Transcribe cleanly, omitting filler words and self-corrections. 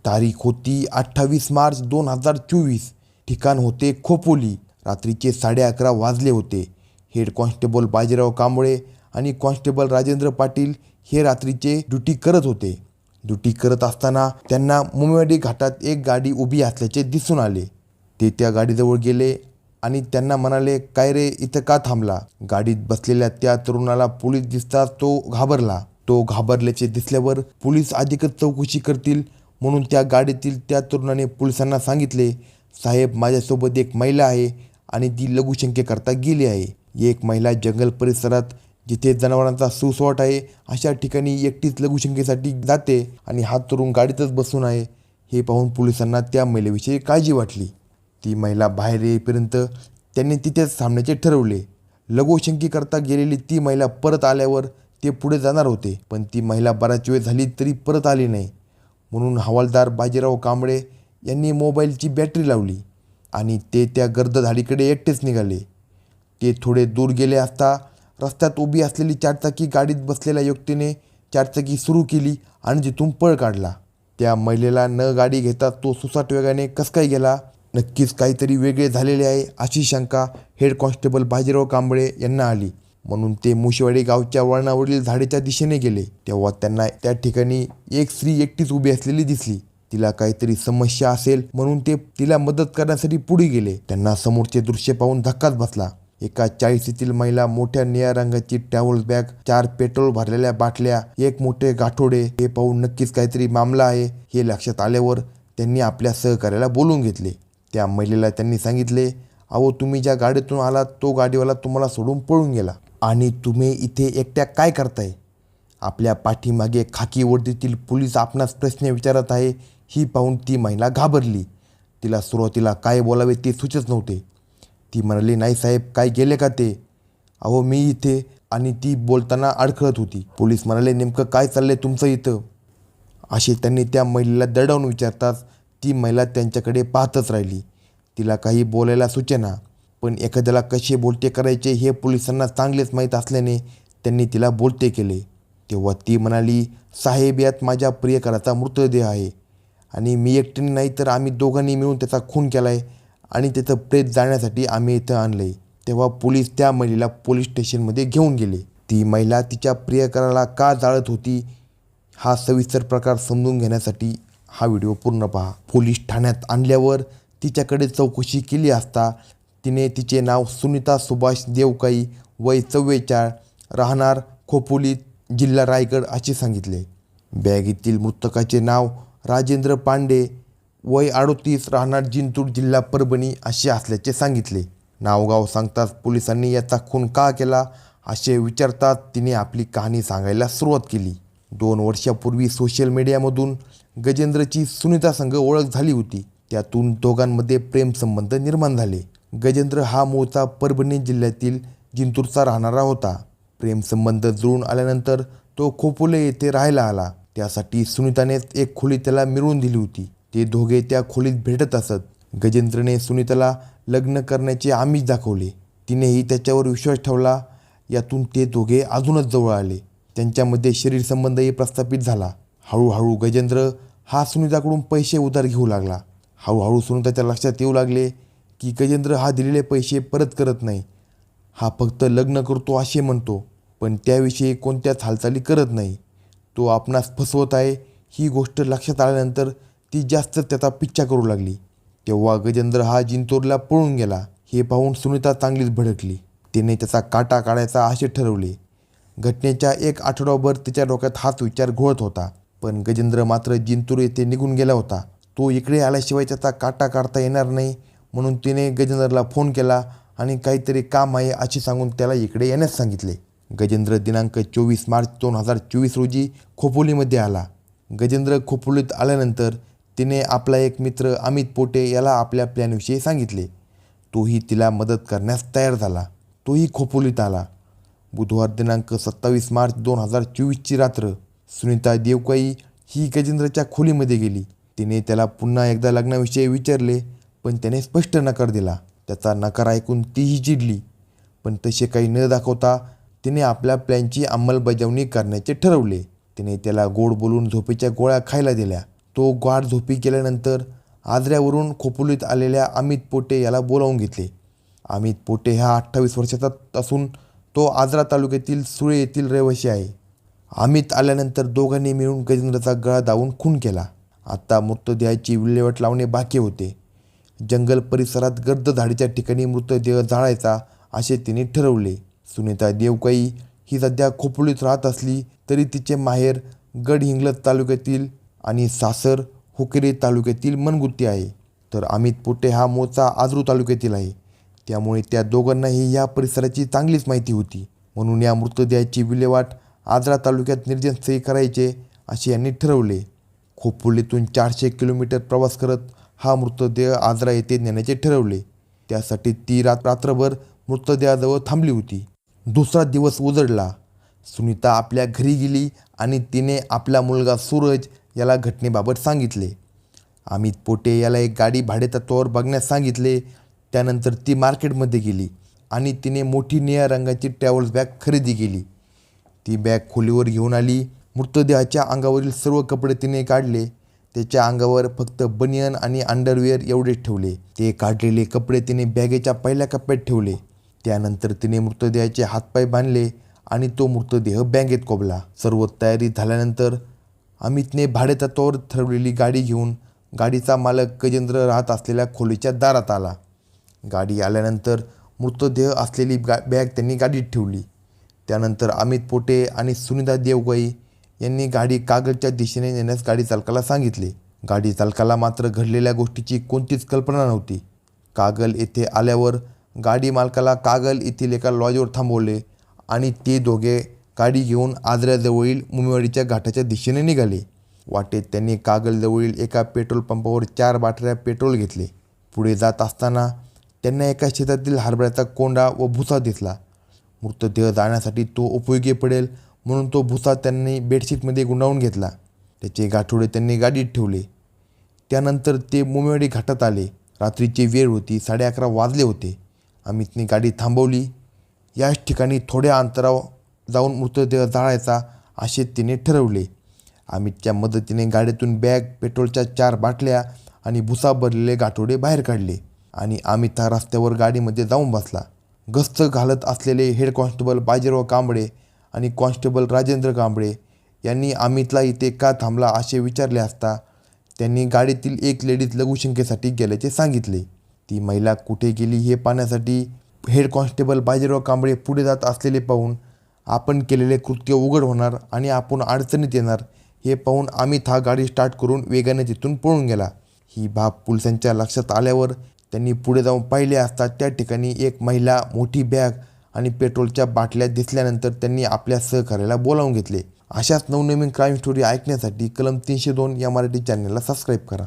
तारीख होती 28 मार्च 2024. ठिकाण होते खोपोली. रात्रीचे 11:30 वाजले होते. हेड कॉन्स्टेबल बाजीराव कांबळे आणि कॉन्स्टेबल राजेंद्र पाटील हे रात्रीचे ड्युटी करत होते. ड्युटी करत असताना त्यांना मुंबईवाडी घाटात एक गाडी उभी असल्याचे दिसून आले. ते त्या गाडीजवळ गेले आणि त्यांना म्हणाले, काय रे, इथं का थांबला? गाडीत बसलेल्या त्या तरुणाला पोलीस दिसताच तो घाबरला. तो घाबरल्याचे दिसल्यावर पोलीस अधिकच चौकशी करतील म्हणून त्या गाडीतील त्या तरुणाने पोलिसांना सांगितले, साहेब, माझ्यासोबत एक महिला आहे आणि ती लघुशंकेकरता गेली आहे. एक महिला जंगल परिसरात जिथे जनावरांचा सुसवाट आहे अशा ठिकाणी एकटीच लघुशंकेसाठी जाते आणि हा तरुण गाडीतच बसून आहे. हे पाहून पोलिसांना त्या महिलेविषयी काळजी वाटली. ती महिला बाहेर येईपर्यंत त्यांनी तिथेच थांबण्याचे ठरवले. लघुशंकेकरता गेलेली ती महिला परत आल्यावर ते पुढे जाणार होते, पण ती महिला बराच वेळ झाली तरी परत आली नाही. म्हणून हवालदार बाजीराव कांबळे यांनी मोबाईलची बॅटरी लावली आणि ते त्या गर्दधाडीकडे एकटेच निघाले. ते थोडे दूर गेले असता रस्त्यात उभी असलेली चारचाकी गाडीत बसलेल्या व्यक्तीने चारचाकी सुरू केली आणि जिथून पळ काढला. त्या महिलेला न गाडी घेता तो सुसाट वेगाने कस काय गेला? नक्कीच काहीतरी वेगळे झालेले आहे अशी शंका हेड कॉन्स्टेबल बाजीराव कांबळे यांना आली. म्हणून ते मुशेवाडी गावच्या वळणावरील झाडीच्या दिशेने गेले. तेव्हा त्यांना त्या ठिकाणी एक स्त्री एकटीच उभी असलेली दिसली. तिला काहीतरी समस्या असेल म्हणून ते तिला मदत करण्यासाठी पुढे गेले. त्यांना समोरचे दृश्य पाहून धक्काच बसला. एका 40तील महिला मोठ्या निळ्या रंगाची ट्रॅव्हल बॅग, 4 पेट्रोल भरलेल्या बाटल्या, एक मोठे गाठोडे. हे पाहून नक्कीच काहीतरी मामला आहे हे लक्षात आल्यावर त्यांनी आपल्या सहकार्याला बोलवून घेतले. त्या महिलेला त्यांनी सांगितले, अहो, तुम्ही ज्या गाडीतून आलात तो गाडीवाला तुम्हाला सोडून पळून गेला आणि तुम्ही इथे एकट्या काय करताय? आपल्या पाठीमागे खाकी वर्दीतील पोलीस आपणास प्रश्न विचारत आहे. ही पाहून ती महिला घाबरली. तिला सुरुवातीला काय बोलावे ते सुचत नव्हते. ती म्हणाली, नाही साहेब, काय गेले का ते? अहो, मी इथे. आणि ती बोलताना अडखळत होती. पोलीस म्हणाले, नेमकं काय चाललंय तुमचं इथं? असे त्यांनी त्या महिलेला दडावून विचारताच ती महिला त्यांच्याकडे पाहतच राहिली. तिला काही बोलायला सुचेना, पण एखाद्याला कसे बोलते करायचे हे पोलिसांना चांगलेच माहीत असल्याने त्यांनी तिला बोलते केले. तेव्हा ती म्हणाली, साहेब, यात माझ्या प्रियकराचा मृतदेह आहे आणि मी एकटीने नाही तर आम्ही दोघांनी मिळून त्याचा खून केला आहे आणि त्याचं प्रेत जाळण्यासाठी आम्ही इथं आणलं आहे. तेव्हा पोलीस त्या महिलेला पोलीस स्टेशनमध्ये घेऊन गेले. ती महिला तिच्या प्रियकराला का जाळत होती हा सविस्तर प्रकार समजून घेण्यासाठी हा व्हिडिओ पूर्ण पहा. पोलीस ठाण्यात आणल्यावर तिच्याकडे चौकशी केली असता तिने तिचे नाव सुनीता सुभाष देवकाई, वय 44, राहणार खोपोली, जिल्हा रायगड असे सांगितले. बॅगेतील मृतकाचे नाव राजेंद्र पांडे, वय 38, राहणार जिंतूर, जिल्हा परभणी असे असल्याचे सांगितले. नावगाव सांगताच पोलिसांनी याचा खून का केला असे विचारतात तिने आपली कहाणी सांगायला सुरुवात केली. 2 वर्षापूर्वी सोशल मीडियामधून गजेंद्रची सुनीता संघ ओळख झाली होती. त्यातून दोघांमध्ये प्रेमसंबंध निर्माण झाले. गजेंद्र हा मूळचा परभणी जिल्ह्यातील जिंतूरचा राहणारा होता. प्रेमसंबंध जुळून आल्यानंतर तो खोपोले येथे राहायला आला. त्यासाठी सुनीतानेच एक खोली त्याला मिळवून दिली होती. ते दोघे त्या खोलीत भेटत असत. गजेंद्रने सुनीताला लग्न करण्याचे आमिष दाखवले. तिनेही त्याच्यावर विश्वास ठेवला. यातून ते दोघे अजूनच जवळ आले. त्यांच्यामध्ये शरीर संबंधही प्रस्थापित झाला. हळूहळू गजेंद्र हा सुनीताकडून पैसे उधार घेऊ लागला. हळूहळू सुनीताच्या लक्षात येऊ लागले की गजेंद्र हा दिलेले पैसे परत करत नाही. हा फक्त लग्न करतो असे म्हणतो, पण त्याविषयी कोणत्याच हालचाली करत नाही. तो आपणास फसवत आहे ही गोष्ट लक्षात आल्यानंतर ती जास्त त्याचा पिच्छा करू लागली. तेव्हा गजेंद्र हा जिंतूरला पळून गेला. हे पाहून सुनीता चांगलीच भडकली. तिने त्याचा काटा काढायचा असे ठरवले. घटनेच्या 1 आठवडाभर तिच्या डोक्यात हाच विचार घोळत होता. पण गजेंद्र मात्र जिंतूर येथे निघून गेला होता. तो इकडे आल्याशिवाय त्याचा काटा काढता येणार नाही म्हणून तिने गजेंद्रला फोन केला आणि काहीतरी काम आहे असे सांगून त्याला इकडे येण्यास सांगितले. गजेंद्र दिनांक 24 मार्च 2024 रोजी खोपोलीमध्ये आला. गजेंद्र खोपोलीत आल्यानंतर तिने आपला एक मित्र अमित पोटे याला आपल्या प्लॅनविषयी सांगितले. तोही तिला मदत करण्यास तयार झाला. तोही खोपोलीत आला. बुधवार दिनांक 27 मार्च 2024ची रात्र सुनीता देवकाई ही गजेंद्रच्या खोलीमध्ये गेली. तिने त्याला पुन्हा एकदा लग्नाविषयी विचारले, पण त्याने स्पष्ट नकार दिला. त्याचा नकार ऐकून तीही चिडली, पण तसे काही न दाखवता तिने आपल्या प्लॅनची अंमलबजावणी करण्याचे ठरवले. तिने त्याला गोड बोलून झोपेच्या गोळ्या खायला दिल्या. तो गाढ झोपी गेल्यानंतर आजऱ्यावरून खोपोलीत आलेल्या अमित पोटे याला बोलावून घेतले. अमित पोटे हा 28 वर्षाचा असून तो आजरा तालुक्यातील सुळे येथील रहिवासी आहे. अमित आल्यानंतर दोघांनी मिळून गजेंद्रचा गळा दाबून खून केला. आता मृतदेहाची विल्हेवाट लावणे बाकी होते. जंगल परिसरात गर्द झाडीच्या ठिकाणी मृतदेह जाळायचा असे तिने ठरवले. सुनीता देवकाई ही सध्या खोपोलीत राहत असली तरी तिचे माहेर गडहिंग्लज तालुक्यातील आणि सासर हुकेरी तालुक्यातील मनगुत्ती आहे. तर अमित पोटे हा मूळचा आजरू तालुक्यातील आहे. त्यामुळे त्या दोघांनाही या परिसराची चांगलीच माहिती होती. म्हणून या मृतदेहाची विल्हेवाट आजरा तालुक्यात निर्जनस्थळी करायचे असे यांनी ठरवले. खोपोलीतून 400 किलोमीटर प्रवास करत हा मृतदेह आजरा येथे नेण्याचे ठरवले. त्यासाठी ती रात्रभर मृतदेहाजवळ थांबली होती. दुसरा दिवस उजडला. सुनीता आपल्या घरी गेली आणि तिने आपला मुलगा सूरज याला घटनेबाबत सांगितले. अमित पोटे याला एक गाडी भाडेतत्त्वावर बघण्यास सांगितले. त्यानंतर ती मार्केटमध्ये गेली आणि तिने मोठी निळ्या रंगाची ट्रॅव्हल्स बॅग खरेदी केली. ती बॅग खोलीवर घेऊन आली. मृतदेहाच्या अंगावरील सर्व कपडे तिने काढले. त्याच्या अंगावर फक्त बनियन आणि अंडरवेअर एवढेच ठेवले. ते काढलेले कपडे तिने बॅगेच्या पहिल्या कप्प्यात ठेवले. त्यानंतर तिने मृतदेहाचे हातपाय बांधले आणि तो मृतदेह बॅगेत कोबला. सर्व तयारी झाल्यानंतर अमितने भाडेतत्त्वावर ठरवलेली गाडी घेऊन गाडीचा मालक गजेंद्र राहत असलेल्या खोलीच्या दारात आला. गाडी आल्यानंतर मृतदेह असलेली बॅग त्यांनी गाडीत ठेवली. त्यानंतर अमित पोटे आणि सुनीता देवकाई यांनी गाडी कागलच्या दिशेने नेण्यास गाडी चालकाला सांगितले. गाडी चालकाला मात्र घडलेल्या गोष्टीची कोणतीच कल्पना नव्हती. कागल येथे आल्यावर गाडी मालकाला कागल येथील एका लॉजवर थांबवले आणि ते दोघे गाडी घेऊन आजऱ्याजवळील मुमेवाडीच्या घाटाच्या दिशेने निघाले. वाटेत त्यांनी कागलजवळील एका पेट्रोल पंपावर 4 बाटल्या पेट्रोल घेतले. पुढे जात असताना त्यांना एका शेतातील हरभऱ्याचा कोंडा व भुसा दिसला. मृतदेह जाण्यासाठी तो उपयोगी पडेल म्हणून तो भुसा त्यांनी बेडशीटमध्ये गुंडाळून घेतला. त्याचे गाठोडे त्यांनी गाडीत ठेवले. त्यानंतर ते मुमेवाडी घाटात आले. रात्रीची वेळ होती. 11:30 वाजले होते. अमितने गाडी थांबवली. याच ठिकाणी थोड्या अंतरावर जाऊन मृतदेह जाळायचा असे तिने ठरवले. अमितच्या मदतीने गाडीतून बॅग, पेट्रोलच्या 4 बाटल्या आणि भुसा भरलेले गाठोडे बाहेर काढले आणि अमित हा रस्त्यावर गाडीमध्ये जाऊन बसला. गस्त घालत असलेले हेड कॉन्स्टेबल बाजीराव कांबळे आणि कॉन्स्टेबल राजेंद्र कांबळे यांनी अमितला इथे का थांबला असे विचारले असता त्यांनी गाडीतील एक लेडीज लघुशंकेसाठी गेल्याचे सांगितले. ती महिला कुठे गेली हे पाहण्यासाठी हेड कॉन्स्टेबल बाजीराव कांबळे पुढे जात असलेले पाहून आपण केलेले कृत्य उघड होणार आणि आपण अडचणीत येणार हे पाहून अमित हा गाडी स्टार्ट करून वेगाने तिथून पळून गेला. ही बाब पोलिसांच्या लक्षात आल्यावर त्यांनी पुढे जाऊन पाहिले असता त्या ठिकाणी एक महिला, मोठी बॅग आणि पेट्रोलच्या बाटल्या दिसल्यानंतर त्यांनी आपल्या सहकार्याला बोलावून घेतले. अशाच नवनवीन क्राईम स्टोरी ऐकण्यासाठी कलम 302 या मराठी चॅनलला सबस्क्राईब करा.